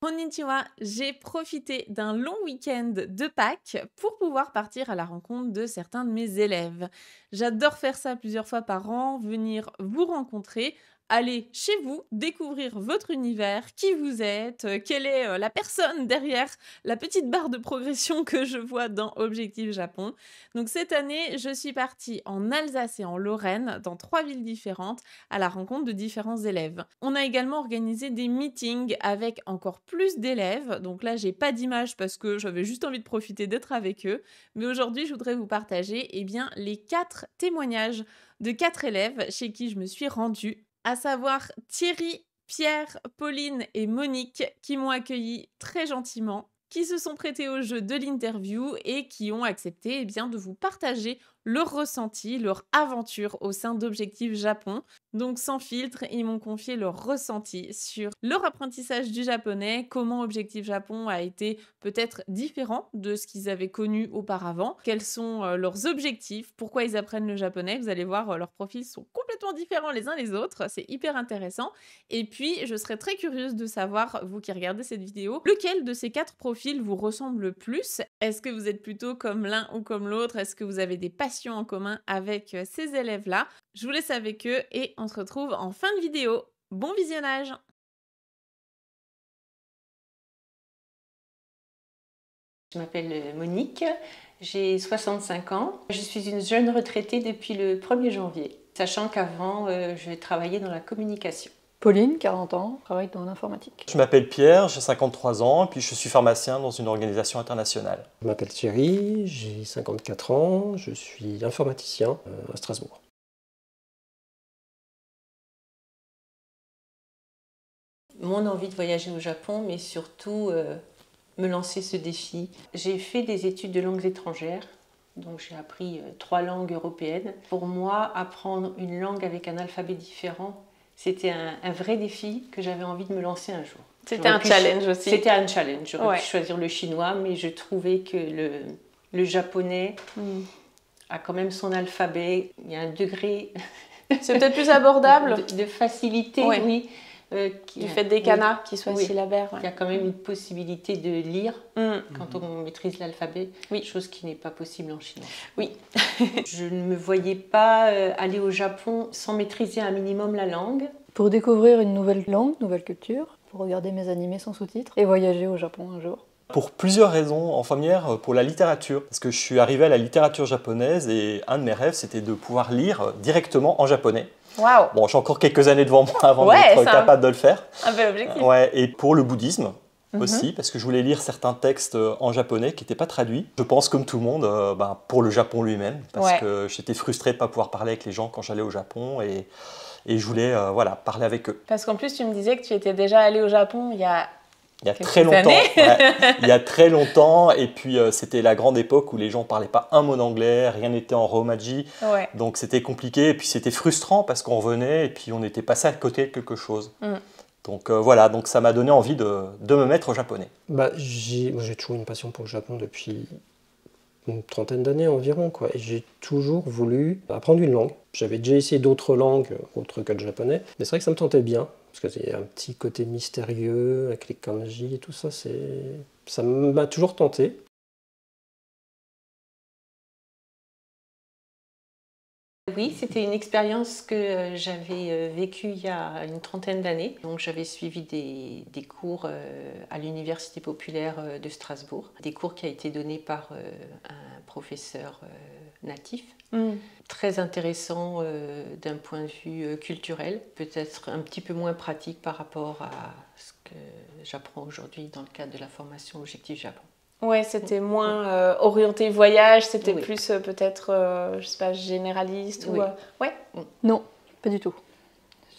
Konnichiwa, j'ai profité d'un long week-end de Pâques pour pouvoir partir à la rencontre de certains de mes élèves. J'adore faire ça plusieurs fois par an, venir vous rencontrer, aller chez vous, découvrir votre univers, qui vous êtes, quelle est la personne derrière la petite barre de progression que je vois dans Objectif Japon. Donc cette année, je suis partie en Alsace et en Lorraine, dans 3 villes différentes, à la rencontre de différents élèves. On a également organisé des meetings avec encore plus d'élèves. Donc là, j'ai pas d'image parce que j'avais juste envie de profiter d'être avec eux. Mais aujourd'hui, je voudrais vous partager les 4 témoignages de 4 élèves chez qui je me suis rendue, à savoir Thierry, Pierre, Pauline et Monique, qui m'ont accueilli très gentiment, qui se sont prêtés au jeu de l'interview et qui ont accepté de vous partager leur ressenti, leur aventure au sein d'Objectif Japon. Donc sans filtre, ils m'ont confié leur ressenti sur leur apprentissage du japonais, comment Objectif Japon a été peut-être différent de ce qu'ils avaient connu auparavant, quels sont leurs objectifs, pourquoi ils apprennent le japonais. Vous allez voir, leurs profils sont complètement différents les uns les autres, c'est hyper intéressant. Et puis, je serais très curieuse de savoir, vous qui regardez cette vidéo, lequel de ces 4 profils vous ressemble le plus. Est-ce que vous êtes plutôt comme l'un ou comme l'autre? Est-ce que vous avez des passions en commun avec ces élèves-là? Je vous laisse avec eux et on se retrouve en fin de vidéo. Bon visionnage! Je m'appelle Monique, j'ai 65 ans. Je suis une jeune retraitée depuis le 1er janvier, sachant qu'avant, je travaillais dans la communication. Pauline, 40 ans, travaille dans l'informatique. Je m'appelle Pierre, j'ai 53 ans, et puis je suis pharmacien dans une organisation internationale. Je m'appelle Thierry, j'ai 54 ans, je suis informaticien à Strasbourg. Mon envie de voyager au Japon, mais surtout me lancer ce défi. J'ai fait des études de langues étrangères, donc j'ai appris 3 langues européennes. Pour moi, apprendre une langue avec un alphabet différent, c'était un vrai défi que j'avais envie de me lancer un jour. C'était un challenge aussi. C'était un challenge. J'aurais Ouais. pu choisir le chinois, mais je trouvais que le japonais a quand même son alphabet. Il y a un degré C'est peut-être plus abordable de facilité, Ouais. oui. du fait des kanas qui soient Oui. syllabaires. Il y a quand même une possibilité de lire Mm. quand on maîtrise l'alphabet, Oui. chose qui n'est pas possible en chinois. Oui. Je ne me voyais pas aller au Japon sans maîtriser un minimum la langue. Pour découvrir une nouvelle langue, nouvelle culture, pour regarder mes animés sans sous-titres et voyager au Japon un jour. Pour plusieurs raisons. En première, pour la littérature. Parce que je suis arrivé à la littérature japonaise et un de mes rêves, c'était de pouvoir lire directement en japonais. Waouh! Bon, j'ai encore quelques années devant moi avant Ouais, d'être ça. capable de le faire. Un bel objectif. Ouais, et pour le bouddhisme aussi, parce que je voulais lire certains textes en japonais qui n'étaient pas traduits. Je pense comme tout le monde, pour le Japon lui-même, parce Ouais. que j'étais frustré de ne pas pouvoir parler avec les gens quand j'allais au Japon et je voulais parler avec eux. Parce qu'en plus, tu me disais que tu étais déjà allé au Japon il y a... Il y a Quelques très longtemps. années. Ouais, il y a très longtemps, et puis c'était la grande époque où les gens ne parlaient pas un mot d'anglais, rien n'était en romaji, Ouais. donc c'était compliqué, et puis c'était frustrant parce qu'on revenait et puis on était passé à côté de quelque chose. Mm. Donc voilà, donc ça m'a donné envie de me mettre au japonais. Moi, j'ai toujours une passion pour le Japon depuis une trentaine d'années environ, quoi. Et j'ai toujours voulu apprendre une langue. J'avais déjà essayé d'autres langues autres que le japonais, mais c'est vrai que ça me tentait bien, parce que c'est un petit côté mystérieux avec les kanji et tout ça, ça m'a toujours tenté. Oui, c'était une expérience que j'avais vécue il y a une trentaine d'années. Donc j'avais suivi des cours à l'Université populaire de Strasbourg, des cours qui a été donnés par un professeur natif. Mm. Très intéressant d'un point de vue culturel, peut-être un petit peu moins pratique par rapport à ce que j'apprends aujourd'hui dans le cadre de la formation Objectif Japon. Ouais, c'était moins orienté voyage, c'était Oui. plus peut-être, je sais pas, généraliste Oui. ou... Ouais. Non, pas du tout.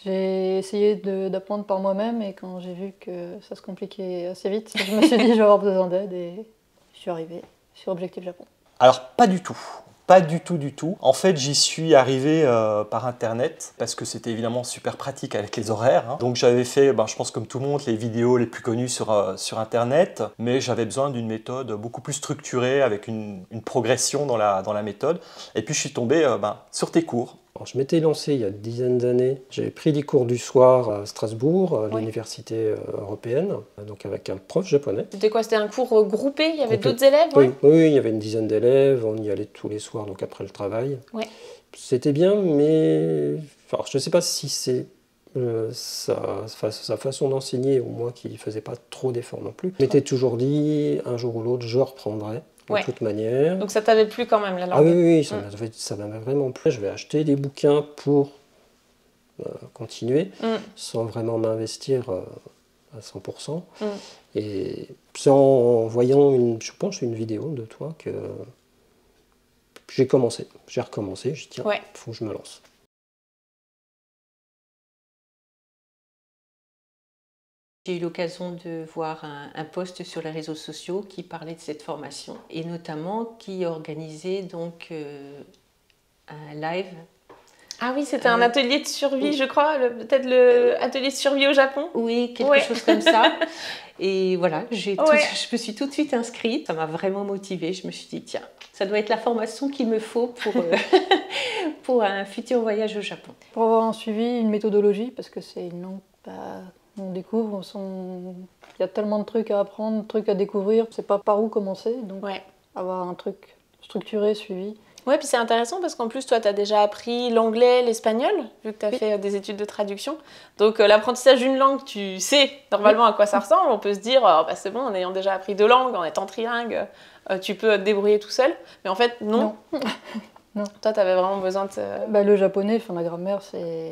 J'ai essayé d'apprendre par moi-même et quand j'ai vu que ça se compliquait assez vite, je me suis dit je vais avoir besoin d'aide et je suis arrivée sur Objectif Japon. Alors pas du tout. Pas du tout, du tout. En fait, j'y suis arrivé par Internet, parce que c'était évidemment super pratique avec les horaires. Hein. Donc j'avais fait, je pense comme tout le monde, les vidéos les plus connues sur Internet, mais j'avais besoin d'une méthode beaucoup plus structurée, avec une progression dans la méthode. Et puis je suis tombé sur tes cours. Alors, je m'étais lancé il y a une dizaine d'années. J'avais pris des cours du soir à Strasbourg, à l'université européenne, donc avec un prof japonais. C'était quoi? C'était un cours groupé? Il y avait Groupé. d'autres élèves? Oui, oui, il y avait une dizaine d'élèves, on y allait tous les soirs, donc après le travail. Ouais. C'était bien, mais enfin, je ne sais pas si c'est sa façon d'enseigner ou moi qui ne faisais pas trop d'efforts non plus. Je m'étais toujours dit, un jour ou l'autre, je reprendrai. De toute manière. Donc ça t'avait plu quand même la langue? Ah oui, ça m'avait vraiment plu. Je vais acheter des bouquins pour continuer, sans vraiment m'investir à 100%. Et c'est en voyant, je pense, une vidéo de toi que j'ai commencé. J'ai recommencé, j'ai dit tiens, faut que je me lance. J'ai eu l'occasion de voir un post sur les réseaux sociaux qui parlait de cette formation et notamment qui organisait donc un live. Ah oui, c'était un atelier de survie, je crois, peut-être le atelier de survie au Japon. Oui, quelque chose comme ça. Et voilà, je me suis tout de suite inscrite. Ça m'a vraiment motivée. Je me suis dit, tiens, ça doit être la formation qu'il me faut pour un futur voyage au Japon. Pour avoir un suivi, une méthodologie, parce que c'est une langue... on découvre, il y a tellement de trucs à apprendre, de trucs à découvrir, c'est pas par où commencer, donc avoir un truc structuré, suivi. Ouais, puis c'est intéressant parce qu'en plus, toi, tu as déjà appris l'anglais, l'espagnol, vu que tu as fait des études de traduction. Donc, l'apprentissage d'une langue, tu sais normalement à quoi ça ressemble. On peut se dire, oh, bah, c'est bon, en ayant déjà appris 2 langues, en étant trilingue, tu peux te débrouiller tout seul. Mais en fait, non. Non. Toi, tu avais vraiment besoin de... le japonais, la grammaire, c'est...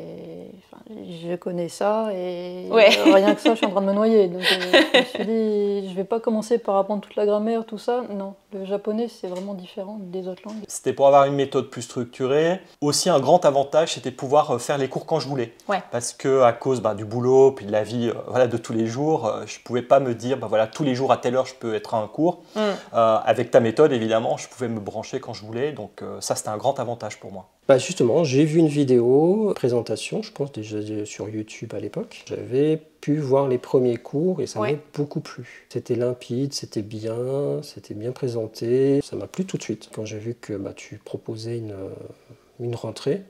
je connais ça et rien que ça, je suis en train de me noyer. Donc je me suis dit, je vais pas commencer par apprendre toute la grammaire, tout ça. Non, le japonais, c'est vraiment différent des autres langues. C'était pour avoir une méthode plus structurée. Aussi, un grand avantage, c'était pouvoir faire les cours quand je voulais. Parce que à cause du boulot, puis de la vie de tous les jours, je pouvais pas me dire, tous les jours à telle heure, je peux être à un cours. Avec ta méthode, évidemment, je pouvais me brancher quand je voulais. Donc ça, c'était un grand avantage pour moi. Justement, j'ai vu une vidéo, présentation, je pense déjà sur YouTube à l'époque. J'avais pu voir les premiers cours et ça m'a beaucoup plu. C'était limpide, c'était bien présenté. Ça m'a plu tout de suite. Quand j'ai vu que tu proposais une rentrée,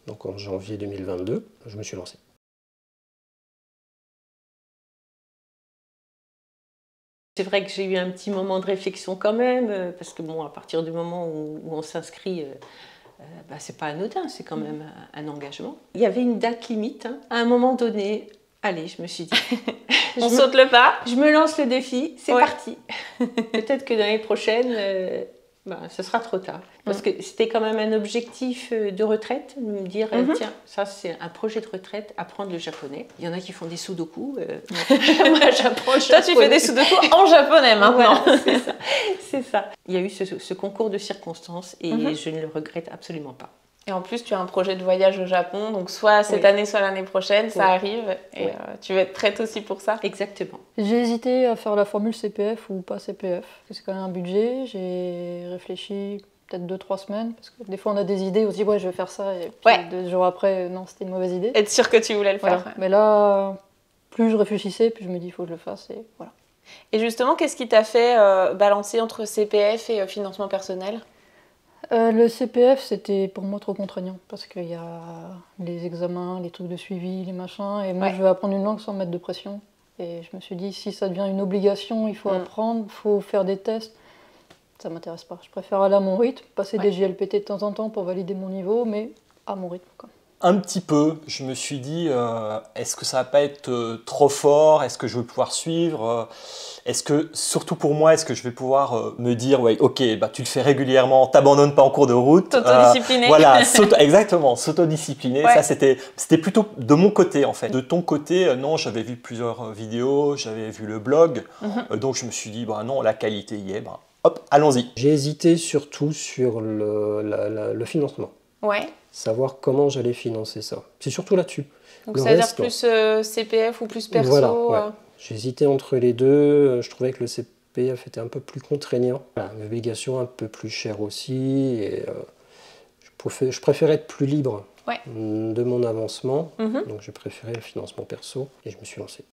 donc en janvier 2022, je me suis lancé. C'est vrai que j'ai eu un petit moment de réflexion quand même, parce que à partir du moment où on s'inscrit, c'est pas anodin, c'est quand même un engagement. Il y avait une date limite. À un moment donné, allez, je me suis dit, on saute le pas. Je me lance le défi, c'est parti. Peut-être que l'année prochaine, ce sera trop tard. Parce que c'était quand même un objectif de retraite, de me dire, tiens, ça c'est un projet de retraite, apprendre le japonais. Il y en a qui font des sudoku. Moi, j'apprends le japonais. Toi, tu fais des sudoku en japonais maintenant. Voilà, c'est ça. Il y a eu ce concours de circonstances et je ne le regrette absolument pas. Et en plus, tu as un projet de voyage au Japon, donc soit cette année, soit l'année prochaine, ça arrive. Et tu vas être prête aussi pour ça. Exactement. J'ai hésité à faire la formule CPF ou pas CPF. Parce que c'est quand même un budget. J'ai réfléchi peut-être 2-3 semaines. Parce que des fois, on a des idées, on se dit, je vais faire ça. Et puis 2 jours après, non, c'était une mauvaise idée. Être sûr que tu voulais le faire. Mais là, plus je réfléchissais, plus je me dis, il faut que je le fasse. Et voilà. Et justement, qu'est-ce qui t'a fait balancer entre CPF et financement personnel ? Le CPF, c'était pour moi trop contraignant parce qu'il y a les examens, les trucs de suivi, les machins. Et moi, je veux apprendre une langue sans mettre de pression. Et je me suis dit, si ça devient une obligation, il faut apprendre, il faut faire des tests. Ça m'intéresse pas. Je préfère aller à mon rythme, passer des JLPT de temps en temps pour valider mon niveau, mais à mon rythme, quoi. Un petit peu, je me suis dit, est-ce que ça va pas être trop fort? Est-ce que je vais pouvoir suivre? Est-ce que, surtout pour moi, est-ce que je vais pouvoir me dire, ok, tu le fais régulièrement, t'abandonnes pas en cours de route. T'autodiscipliner. Voilà, exactement, s'autodiscipliner. Ça, c'était plutôt de mon côté, en fait. De ton côté, non, j'avais vu plusieurs vidéos, j'avais vu le blog, donc je me suis dit, non, la qualité y est, hop, allons-y. J'ai hésité surtout sur le financement. Savoir comment j'allais financer ça. C'est surtout là-dessus. Donc ça veut dire plus CPF ou plus perso? Voilà, j'hésitais entre les deux. Je trouvais que le CPF était un peu plus contraignant. Une obligation un peu plus chère aussi. Et je préférais être plus libre de mon avancement. Donc j'ai préféré le financement perso et je me suis lancé.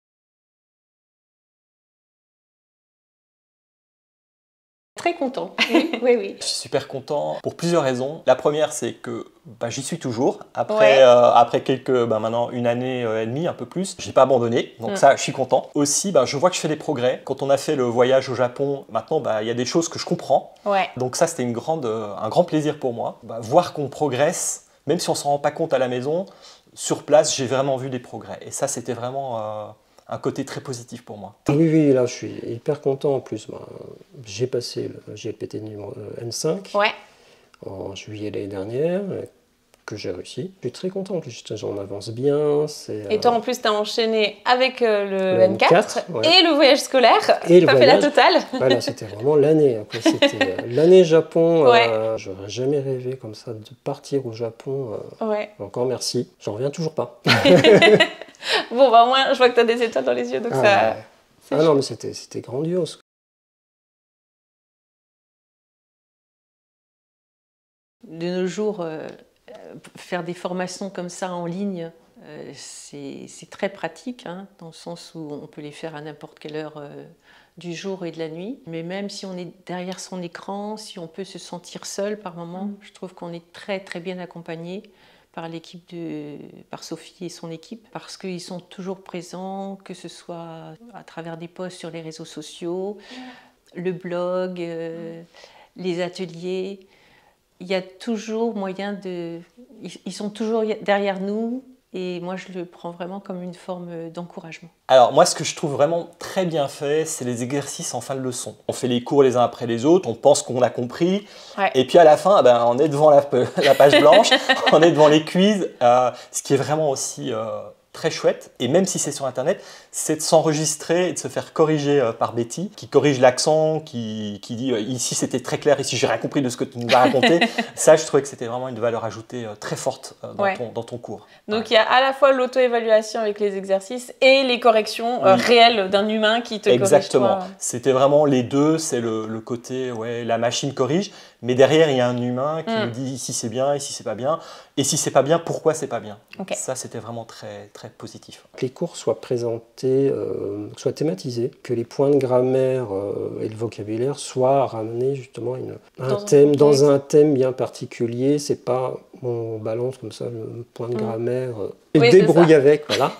très content. Oui, oui, oui. Je suis super content pour plusieurs raisons. La première, c'est que j'y suis toujours. Après, Ouais. après quelques, maintenant une année et demie, un peu plus, j'ai pas abandonné. Donc ça, je suis content. Aussi, je vois que je fais des progrès. Quand on a fait le voyage au Japon, maintenant, il y a des choses que je comprends. Ouais. Donc ça, c'était un grand plaisir pour moi. Voir qu'on progresse, même si on s'en rend pas compte à la maison, sur place, j'ai vraiment vu des progrès. Et ça, c'était vraiment un côté très positif pour moi. Oui, oui, là, je suis hyper content en plus. J'ai passé le GLPT numéro N5 Ouais. en juillet l'année dernière, que j'ai réussi. Je suis très content, en plus, j'en avance bien. Et toi, en plus, tu as enchaîné avec le le N4 N4, ouais. et le voyage scolaire. Et le T'as fait la voyage. totale. Voilà, c'était vraiment l'année. Après, c'était l'année Japon. Ouais. J'aurais jamais rêvé comme ça de partir au Japon. Ouais. Encore merci. J'en reviens toujours pas. Bon, au moins, je vois que tu as des étoiles dans les yeux, donc ça... Ouais. c'est Non, mais c'était grandiose. De nos jours, faire des formations comme ça en ligne, c'est très pratique, hein, dans le sens où on peut les faire à n'importe quelle heure du jour et de la nuit. Mais même si on est derrière son écran, si on peut se sentir seul par moment, je trouve qu'on est très très bien accompagné par par Sophie et son équipe, parce qu'ils sont toujours présents, que ce soit à travers des posts sur les réseaux sociaux, le blog, les ateliers. Il y a toujours moyen de... Ils sont toujours derrière nous, et moi je le prends vraiment comme une forme d'encouragement. Alors moi, ce que je trouve vraiment très bien fait, c'est les exercices en fin de leçon. On fait les cours les uns après les autres, on pense qu'on a compris, Ouais. et puis à la fin, on est devant la page blanche, on est devant les quiz, ce qui est vraiment aussi très chouette. Et même si c'est sur Internet, c'est de s'enregistrer et de se faire corriger par Betty, qui corrige l'accent, qui dit ici c'était très clair, ici j'ai rien compris de ce que tu nous as raconté. Ça, je trouvais que c'était vraiment une valeur ajoutée très forte dans ton cours. Donc il y a à la fois l'auto-évaluation avec les exercices et les corrections réelles d'un humain qui te Exactement. corrige. C'était vraiment les deux, c'est le côté, la machine corrige, mais derrière il y a un humain qui nous dit ici c'est bien, ici c'est pas bien, et si c'est pas bien, pourquoi c'est pas bien. Okay. Ça, c'était vraiment très, très positif. Que les cours soient présentés, soient thématisés, que les points de grammaire et le vocabulaire soient ramenés justement dans un thème bien particulier. C'est pas on balance comme ça le point de grammaire et débrouille avec, voilà.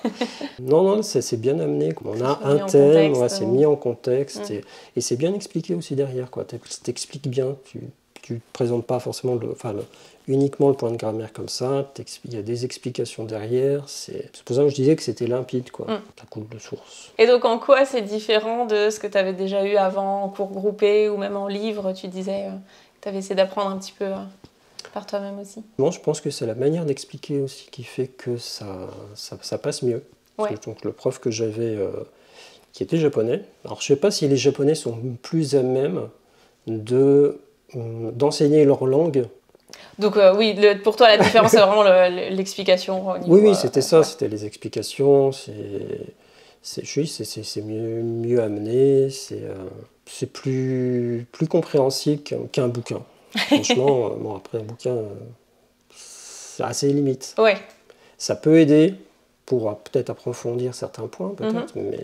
Non, c'est bien amené. On a un thème, c'est mis en contexte et c'est bien expliqué aussi derrière. T'expliques bien, tu présentes pas forcément uniquement le point de grammaire comme ça, il y a des explications derrière, c'est pour ça que je disais que c'était limpide, ça coule de source. Et donc en quoi c'est différent de ce que tu avais déjà eu avant en cours groupé ou même en livre, tu disais que tu avais essayé d'apprendre un petit peu par toi-même aussi? Moi je pense que c'est la manière d'expliquer aussi qui fait que ça passe mieux. Ouais. Donc le prof que j'avais qui était japonais, alors je sais pas si les japonais sont plus à même d'enseigner leur langue. Donc oui, pour toi la différence c'est vraiment l'explication au niveau, oui, c'était ça, c'était les explications, c'est mieux amené, c'est plus compréhensible qu'un bouquin. Franchement, après un bouquin, c'est assez limite. Ouais. Ça peut aider pour peut-être approfondir certains points, peut-être, mais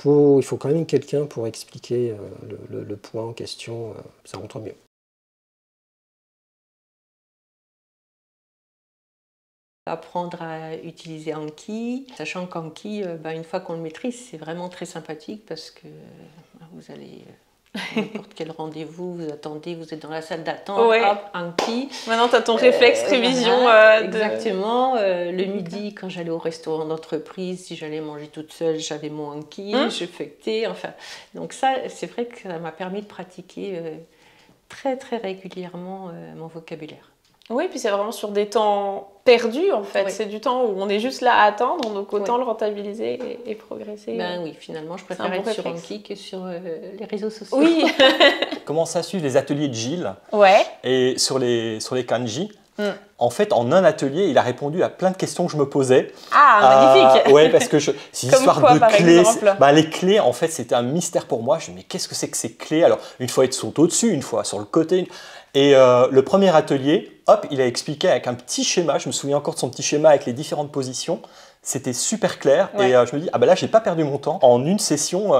il faut quand même quelqu'un pour expliquer le point en question, ça rentre mieux. Apprendre à utiliser Anki, sachant qu'Anki, une fois qu'on le maîtrise, c'est vraiment très sympathique parce que vous allez n'importe quel rendez-vous, vous attendez, vous êtes dans la salle d'attente, hop, Anki. Maintenant, tu as ton réflexe révision. Exactement. Le midi, quand j'allais au restaurant d'entreprise, si j'allais manger toute seule, j'avais mon Anki, je feuilletais. Enfin, donc ça, c'est vrai que ça m'a permis de pratiquer très très régulièrement mon vocabulaire. Oui, puis c'est vraiment sur des temps perdus en fait. Oui. C'est du temps où on est juste là à attendre, donc autant le rentabiliser et progresser. Oui, finalement, je préfère être sur Anki que sur les réseaux sociaux. Oui. Commence à suivre les ateliers de Gilles. Ouais. Et sur les kanji. En fait, en un atelier, il a répondu à plein de questions que je me posais. Ah, magnifique. Ouais, parce que c'est histoire quoi, de par clés. exemple Les clés, en fait, c'était un mystère pour moi. Je me dis, mais qu'est-ce que c'est que ces clés? Alors, une fois, elles sont au-dessus, une fois sur le côté. Et le premier atelier, hop, il a expliqué avec un petit schéma. Je me souviens encore de son petit schéma avec les différentes positions. C'était super clair. Ouais. Et je me dis, là, j'ai pas perdu mon temps. En une session,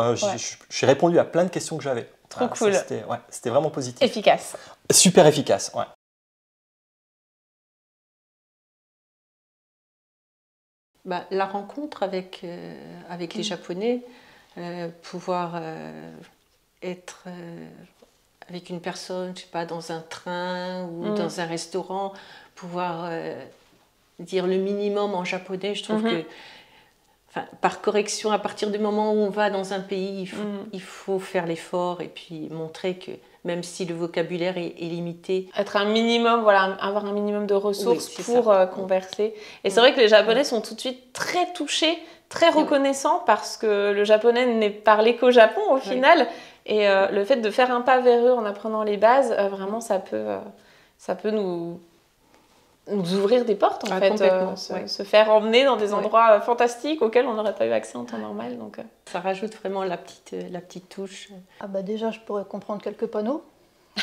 j'ai répondu à plein de questions que j'avais. Trop cool. C'était vraiment positif. Efficace. Super efficace, ouais. Bah, la rencontre avec les Japonais, pouvoir être avec une personne, je sais pas, dans un train ou dans un restaurant, pouvoir dire le minimum en japonais, je trouve que, enfin, par correction, à partir du moment où on va dans un pays, il faut faire l'effort et puis montrer que même si le vocabulaire est limité. Être un minimum, voilà, avoir un minimum de ressources pour converser. Et c'est vrai que les Japonais sont tout de suite très touchés, très reconnaissants parce que le japonais n'est parlé qu'au Japon au final. Et le fait de faire un pas vers eux en apprenant les bases, vraiment, ça peut nous ouvrir des portes en fait, se faire emmener dans des endroits fantastiques auxquels on n'aurait pas eu accès en temps normal. Donc, ça rajoute vraiment la petite touche. Ah bah déjà, je pourrais comprendre quelques panneaux,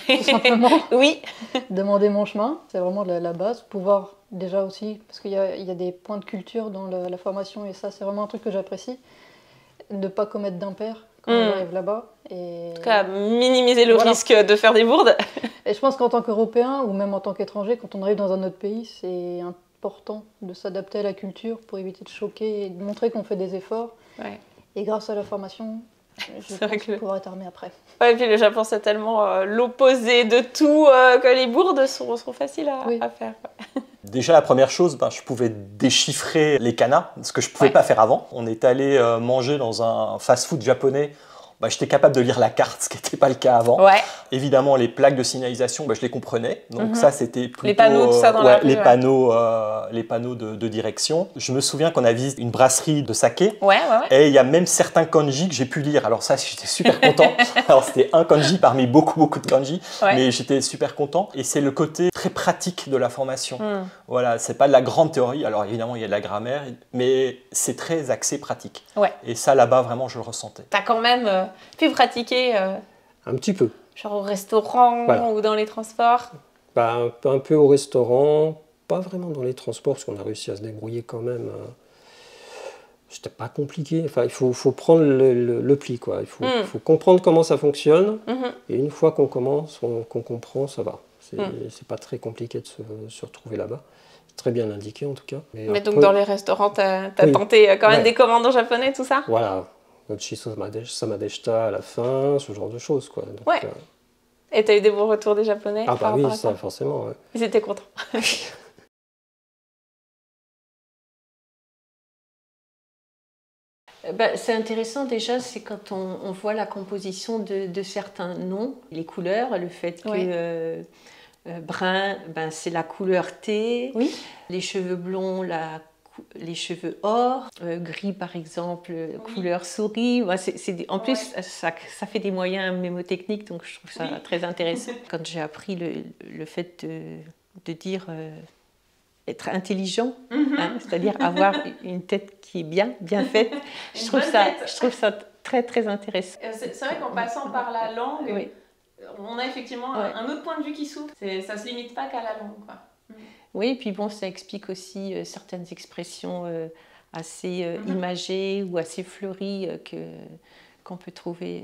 tout simplement. Oui. Demander mon chemin, c'est vraiment la base. Pouvoir déjà aussi, parce qu'il y a des points de culture dans la formation et ça, c'est vraiment un truc que j'apprécie. Ne pas commettre d'impair quand on arrive là-bas. Et... En tout cas, minimiser le risque de faire des bourdes. Et je pense qu'en tant qu'Européen ou même en tant qu'étranger, quand on arrive dans un autre pays, c'est important de s'adapter à la culture pour éviter de choquer et de montrer qu'on fait des efforts. Ouais. Et grâce à la formation, je pense pouvoir être armée après. Ouais, et puis le Japon, c'est tellement l'opposé de tout que les bourdes sont faciles à faire. Déjà, la première chose, je pouvais déchiffrer les kanas, ce que je ne pouvais pas faire avant. On est allé manger dans un fast-food japonais. J'étais capable de lire la carte, ce qui n'était pas le cas avant. Ouais. Évidemment, les plaques de signalisation, je les comprenais. Donc ça, c'était plutôt... Les panneaux, tout ça dans la rue, les panneaux de direction. Je me souviens qu'on a visité une brasserie de saké. Et il y a même certains kanji que j'ai pu lire. Alors ça, j'étais super content. Alors c'était un kanji parmi beaucoup de kanji. Mais j'étais super content. Et c'est le côté très pratique de la formation. Voilà, c'est pas de la grande théorie. Alors évidemment, il y a de la grammaire. Mais c'est très axé pratique. Et ça, là-bas, vraiment, je le ressentais. T'as quand même... pu pratiquer un petit peu. Genre au restaurant ou dans les transports? Un peu au restaurant, pas vraiment dans les transports, parce qu'on a réussi à se débrouiller quand même. C'était pas compliqué. Enfin, il faut prendre le pli, quoi. Il faut comprendre comment ça fonctionne. Et une fois qu'on commence, qu'on comprend, ça va. C'est pas très compliqué de se retrouver là-bas. C'est très bien indiqué, en tout cas. Mais donc, dans les restaurants, t'as tenté quand même des commandes en japonais, tout ça? Voilà. Gochi samadeshita à la fin, ce genre de choses, quoi. Donc, Et t'as eu des bons retours des Japonais? Ah bah oui, ça, forcément. Ils étaient contents. C'est intéressant déjà, c'est quand on voit la composition de certains noms, les couleurs, le fait que brun, c'est la couleur thé, les cheveux blonds, les cheveux or, gris par exemple, couleur souris. En plus, ça fait des moyens mémotechniques, donc je trouve ça très intéressant. Quand j'ai appris le fait de dire être intelligent, c'est-à-dire avoir une tête qui est bien faite, je trouve ça très très intéressant. C'est vrai qu'en passant par la langue, on a effectivement un autre point de vue qui s'ouvre. Ça ne se limite pas qu'à la langue, quoi. Oui, et puis bon, ça explique aussi certaines expressions assez imagées ou assez fleuries qu'on peut trouver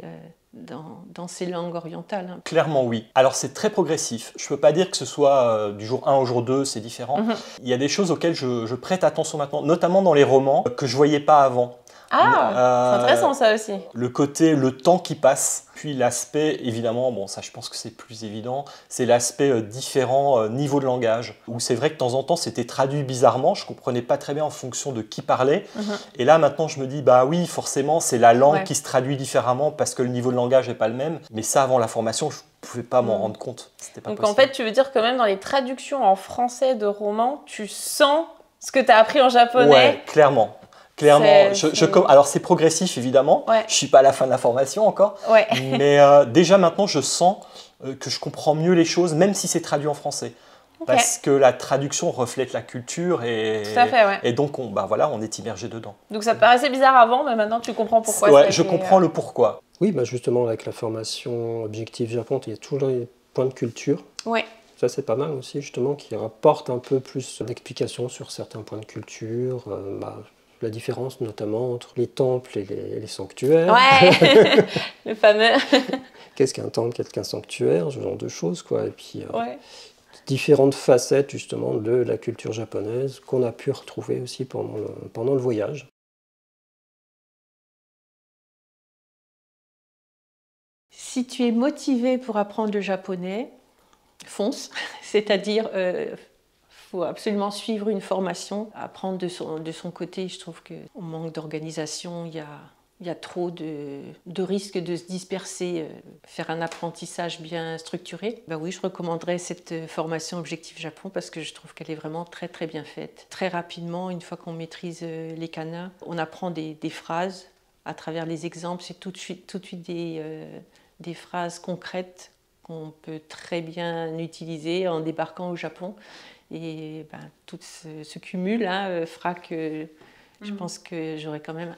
dans ces langues orientales. Clairement, oui. Alors, c'est très progressif. Je ne peux pas dire que ce soit du jour 1 au jour 2, c'est différent. Il y a des choses auxquelles je prête attention maintenant, notamment dans les romans, que je ne voyais pas avant. Ah, c'est intéressant ça aussi. Le côté, le temps qui passe, puis l'aspect, évidemment, ça je pense que c'est plus évident, c'est l'aspect différents niveaux de langage, où c'est vrai que de temps en temps c'était traduit bizarrement, je ne comprenais pas très bien en fonction de qui parlait, et là maintenant je me dis, oui forcément c'est la langue qui se traduit différemment parce que le niveau de langage n'est pas le même, mais ça avant la formation je ne pouvais pas m'en rendre compte, c'était pas possible. Donc en fait tu veux dire que même dans les traductions en français de romans, tu sens ce que tu as appris en japonais? Ouais, clairement. Clairement, alors c'est progressif évidemment, je ne suis pas à la fin de la formation encore, mais déjà maintenant je sens que je comprends mieux les choses, même si c'est traduit en français. Parce que la traduction reflète la culture et, et donc on est immergé dedans. Donc ça te paraissait bizarre avant, mais maintenant tu comprends pourquoi. Je comprends le pourquoi. Oui, justement avec la formation Objectif Japon, il y a toujours les points de culture. Ça c'est pas mal aussi justement, qui apporte un peu plus d'explications sur certains points de culture. La différence notamment entre les temples et les sanctuaires. Le fameux. qu'est-ce qu'un temple, qu'est-ce qu'un sanctuaire, ce genre de choses, quoi. Et puis Ouais. différentes facettes justement de la culture japonaise qu'on a pu retrouver aussi pendant le voyage. Si tu es motivé pour apprendre le japonais, fonce. C'est-à-dire, faut absolument suivre une formation, apprendre de son côté. Je trouve qu'on manque d'organisation, il y a trop de risques de se disperser, faire un apprentissage bien structuré. Ben oui, je recommanderais cette formation Objectif Japon parce que je trouve qu'elle est vraiment très très bien faite. Très rapidement, une fois qu'on maîtrise les kanas, on apprend des phrases à travers les exemples. C'est tout de suite des phrases concrètes qu'on peut très bien utiliser en débarquant au Japon. Et ben, tout ce cumul fera que je pense que j'aurai quand même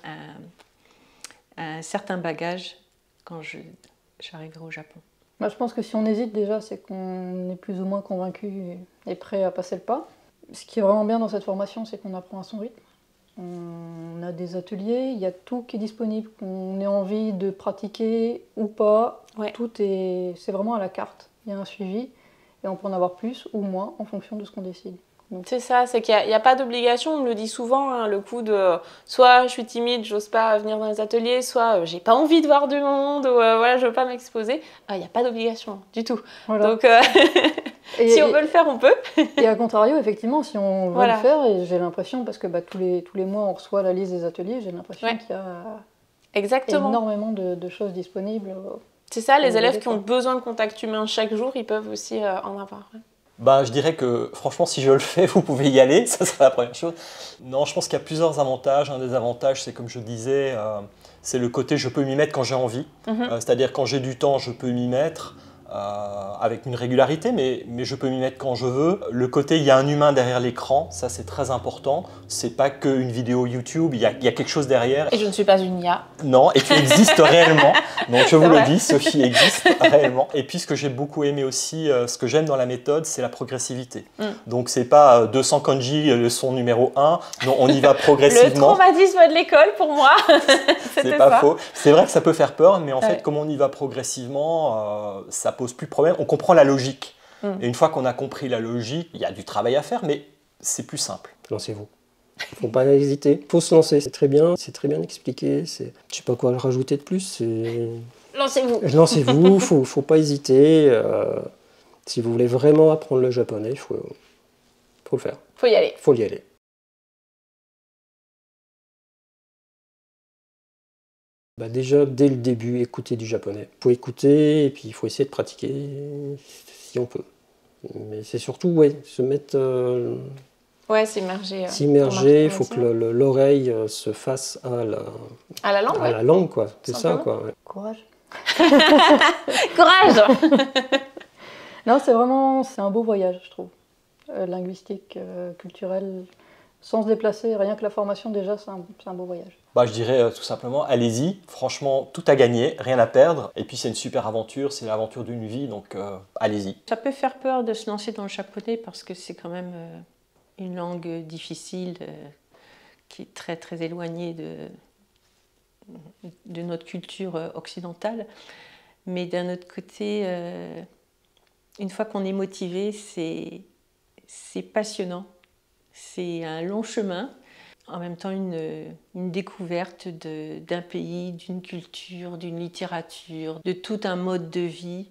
un certain bagage quand j'arriverai au Japon. Moi, je pense que si on hésite déjà, c'est qu'on est plus ou moins convaincu et prêt à passer le pas. Ce qui est vraiment bien dans cette formation, c'est qu'on apprend à son rythme. On a des ateliers, il y a tout qui est disponible, qu'on ait envie de pratiquer ou pas. Ouais. C'est vraiment à la carte. Il y a un suivi et on peut en avoir plus ou moins en fonction de ce qu'on décide. C'est ça, c'est qu'il n'y a pas d'obligation, on me le dit souvent, hein, le coup de soit je suis timide, j'ose pas venir dans les ateliers, soit j'ai pas envie de voir du monde, ou voilà, je veux pas m'exposer. Il n'y a pas d'obligation du tout. Voilà. Donc si on veut le faire, on peut. Et à contrario, effectivement, si on veut Voilà. le faire, et j'ai l'impression, parce que tous les mois on reçoit la liste des ateliers, j'ai l'impression Ouais. qu'il y a Exactement. énormément de choses disponibles. C'est ça, les Au élèves départ. qui ont besoin de contact humain chaque jour, ils peuvent aussi en avoir. Ouais. Bah, je dirais que franchement, si je le fais, vous pouvez y aller, ça sera la première chose. Non, je pense qu'il y a plusieurs avantages. Un des avantages, c'est comme je disais, c'est le côté je peux m'y mettre quand j'ai envie. C'est-à-dire quand j'ai du temps, je peux m'y mettre avec une régularité, mais je peux m'y mettre quand je veux. Le côté il y a un humain derrière l'écran, ça c'est très important. C'est pas qu'une vidéo YouTube, il y a quelque chose derrière. Et je ne suis pas une IA. Non, et tu existes réellement. Donc je vous le vrai. dis, Sophie existe réellement. Et puis ce que j'ai beaucoup aimé aussi, ce que j'aime dans la méthode, c'est la progressivité. Donc c'est pas 200 kanji, leçon numéro 1. Non, on y va Le progressivement. traumatisme de l'école, pour moi, C'est c'était pas ça. faux. C'est vrai que ça peut faire peur, mais en Ouais. fait, comme on y va progressivement, ça pose plus de problème. On comprend la logique. Et une fois qu'on a compris la logique, il y a du travail à faire, mais c'est plus simple. Lancez-vous. Faut pas hésiter, faut se lancer, c'est très bien expliqué, je sais pas quoi rajouter de plus, Lancez-vous. lancez-vous, faut pas hésiter, si vous voulez vraiment apprendre le japonais, il faut le faire, Faut y aller. faut y aller. Bah déjà, dès le début, écoutez du japonais. Il faut écouter et puis il faut essayer de pratiquer si on peut. Mais c'est surtout, ouais, se mettre... Ouais, s'immerger. s'immerger, il faut que l'oreille se fasse à À la langue, à ouais. la langue, quoi. C'est ça, Simplement. quoi. Ouais. Courage. Courage. Non, c'est un beau voyage, je trouve. Linguistique, culturel, sans se déplacer, rien que la formation déjà, c'est un beau voyage. Bah, je dirais tout simplement, allez-y. Franchement, tout à gagner, rien à perdre. Et puis c'est une super aventure, c'est l'aventure d'une vie, donc allez-y. Ça peut faire peur de se lancer dans le japonais parce que c'est quand même une langue difficile qui est très très éloignée de notre culture occidentale. Mais d'un autre côté, une fois qu'on est motivé, c'est passionnant. C'est un long chemin. En même temps, une découverte d'un pays, d'une culture, d'une littérature, de tout un mode de vie,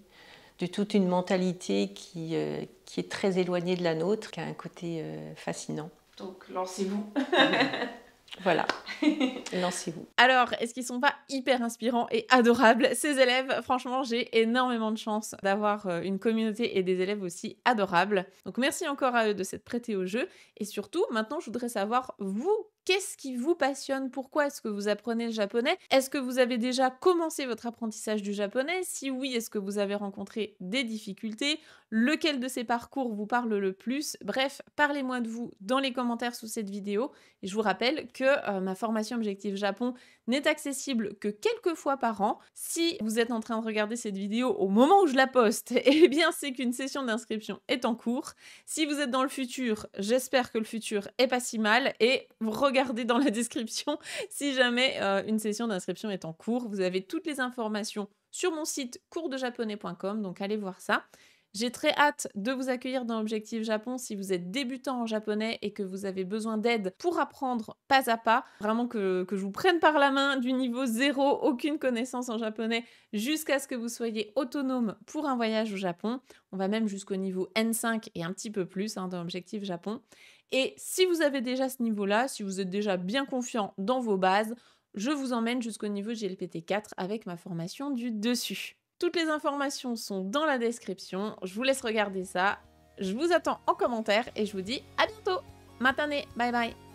de toute une mentalité qui est très éloignée de la nôtre, qui a un côté fascinant. Donc, lancez-vous. Voilà, lancez-vous. Alors, est-ce qu'ils sont pas hyper inspirants et adorables, ces élèves? Franchement, j'ai énormément de chance d'avoir une communauté et des élèves aussi adorables. Donc, merci encore à eux de s'être prêtés au jeu. Et surtout, maintenant, je voudrais savoir, vous, qu'est-ce qui vous passionne? Pourquoi est-ce que vous apprenez le japonais? Est-ce que vous avez déjà commencé votre apprentissage du japonais? Si oui, est-ce que vous avez rencontré des difficultés? Lequel de ces parcours vous parle le plus? Bref, parlez-moi de vous dans les commentaires sous cette vidéo. Et je vous rappelle que ma formation Objectif Japon n'est accessible que quelques fois par an. Si vous êtes en train de regarder cette vidéo au moment où je la poste, eh bien c'est qu'une session d'inscription est en cours. Si vous êtes dans le futur, j'espère que le futur est pas si mal et regardez dans la description si jamais une session d'inscription est en cours. Vous avez toutes les informations sur mon site coursdejaponais.com, donc allez voir ça. J'ai très hâte de vous accueillir dans Objectif Japon si vous êtes débutant en japonais et que vous avez besoin d'aide pour apprendre pas à pas. Vraiment que je vous prenne par la main du niveau 0, aucune connaissance en japonais, jusqu'à ce que vous soyez autonome pour un voyage au Japon. On va même jusqu'au niveau N5 et un petit peu plus dans Objectif Japon. Et si vous avez déjà ce niveau-là, si vous êtes déjà bien confiant dans vos bases, je vous emmène jusqu'au niveau GLPT 4 avec ma formation du dessus. Toutes les informations sont dans la description. Je vous laisse regarder ça. Je vous attends en commentaire et je vous dis à bientôt. Matane, bye bye.